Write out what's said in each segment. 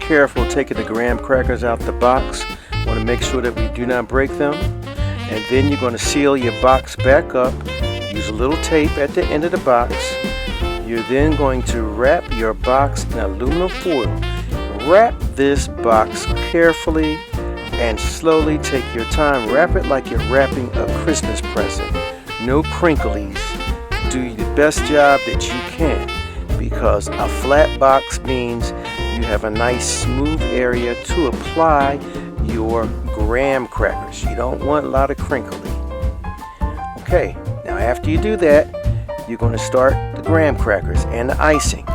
careful taking the graham crackers out the box. Want to make sure that we do not break them. And then you're going to seal your box back up. Use a little tape at the end of the box. You're then going to wrap your box in aluminum foil. Wrap this box carefully and slowly. Take your time. Wrap it like you're wrapping a Christmas present. No crinklies. Do the best job that you can, because a flat box means you have a nice smooth area to apply your graham crackers. You don't want a lot of crinkly. Okay, now after you do that, you're going to start the graham crackers and the icing.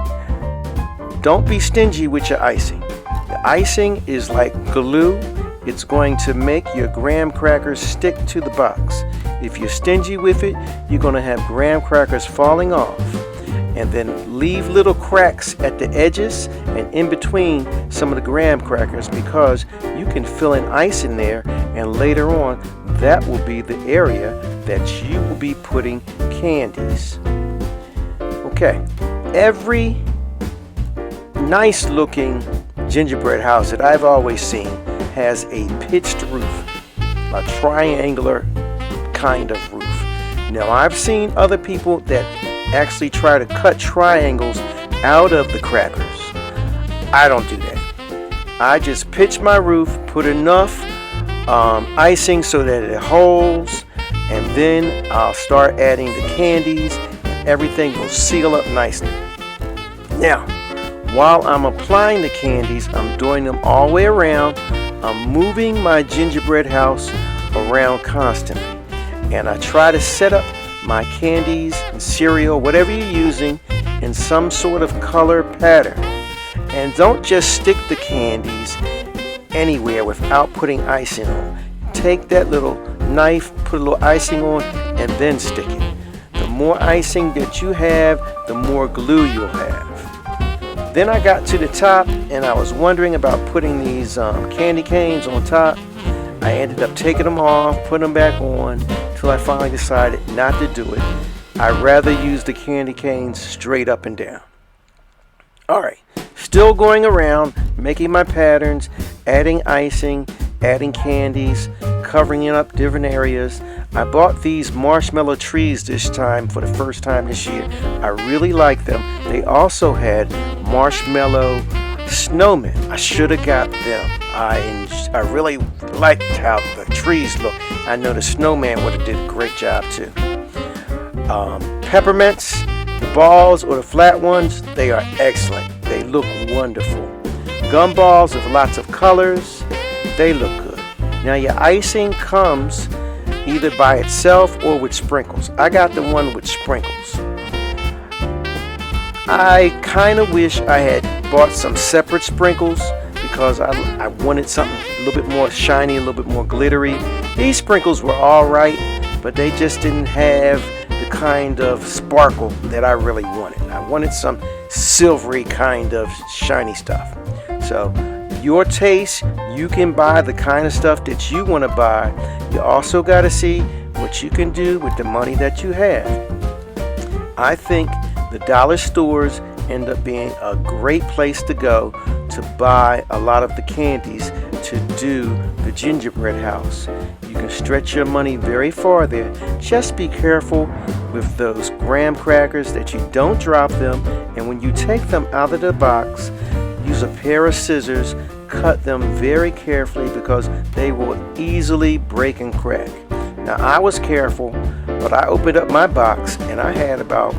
Don't be stingy with your icing. The icing is like glue. It's going to make your graham crackers stick to the box. If you're stingy with it, you're going to have graham crackers falling off. And then leave little cracks at the edges and in between some of the graham crackers, because you can fill in ice in there, and later on that will be the area that you will be putting candies. Okay, every nice looking gingerbread house that I've always seen has a pitched roof, a triangular kind of roof. Now I've seen other people that actually try to cut triangles out of the crackers. I don't do that. I just pitch my roof, put enough icing so that it holds, and then I'll start adding the candies, and everything will seal up nicely. Now, while I'm applying the candies, I'm doing them all the way around. I'm moving my gingerbread house around constantly, and I try to set up my candies and cereal, whatever you're using, in some sort of color pattern. And don't just stick the candies anywhere without putting icing on. Take that little knife, put a little icing on, and then stick it. The more icing that you have, the more glue you'll have. Then I got to the top, and I was wondering about putting these candy canes on top. I ended up taking them off, putting them back on, till I finally decided not to do it. I'd rather use the candy canes straight up and down. Alright, still going around, making my patterns, adding icing, adding candies, covering it up different areas. I bought these marshmallow trees this time for the first time this year. I really like them. They also had marshmallow snowmen. I should have got them. I really liked how the trees look. I know the snowman would have did a great job too. Peppermints, the balls or the flat ones, they are excellent. They look wonderful. Gumballs with lots of colors, they look good. Now your icing comes either by itself or with sprinkles. I got the one with sprinkles. I kind of wish I had bought some separate sprinkles, because I wanted something a little bit more shiny, a little bit more glittery. These sprinkles were alright, but they just didn't have the kind of sparkle that I really wanted. I wanted some silvery kind of shiny stuff. So your taste, you can buy the kind of stuff that you want to buy. You also got to see what you can do with the money that you have. I think the dollar stores end up being a great place to go to buy a lot of the candies to do the gingerbread house. You can stretch your money very far there. Just be careful with those graham crackers that you don't drop them, and when you take them out of the box, use a pair of scissors, cut them very carefully, because they will easily break and crack. Now I was careful, but I opened up my box and I had about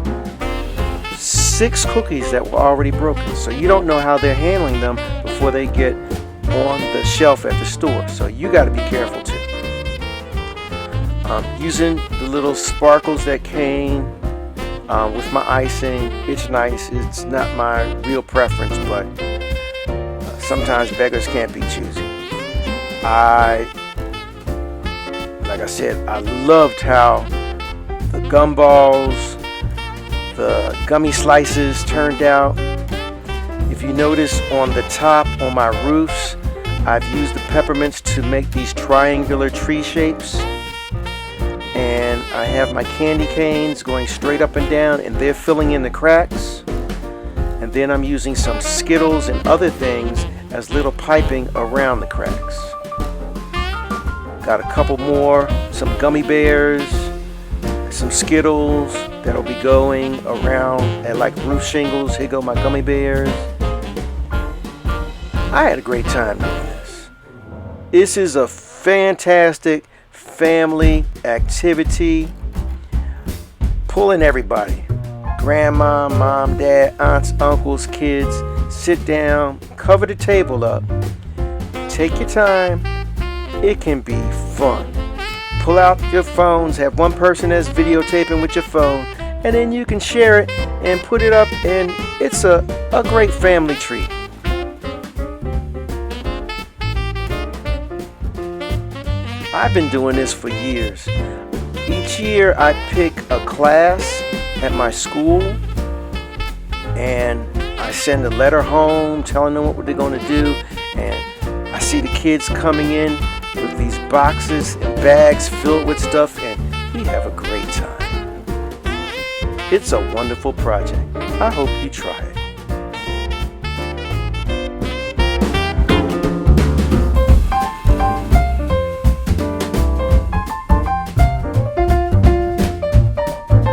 6 cookies that were already broken. So you don't know how they're handling them before they get on the shelf at the store. So you got to be careful too. Using the little sparkles that came with my icing, it's nice. It's not my real preference, but sometimes beggars can't be choosy. Like I said, I loved how the gumballs, the gummy slices turned out. If you notice on the top, on my roofs, I've used the peppermints to make these triangular tree shapes. And I have my candy canes going straight up and down, and they're filling in the cracks. And then I'm using some Skittles and other things as little piping around the cracks. Got a couple more, some gummy bears, some Skittles that'll be going around at like roof shingles. Here go my gummy bears. I had a great time doing this. This is a fantastic family activity. Pulling everybody. Grandma, mom, dad, aunts, uncles, kids. Sit down, cover the table up. Take your time. It can be fun. Pull out your phones, have one person that's videotaping with your phone, and then you can share it and put it up, and it's a great family treat. I've been doing this for years. Each year I pick a class at my school and I send a letter home telling them what they're going to do, and I see the kids coming in with these boxes and bags filled with stuff, and we have a great time. It's a wonderful project. I hope you try it.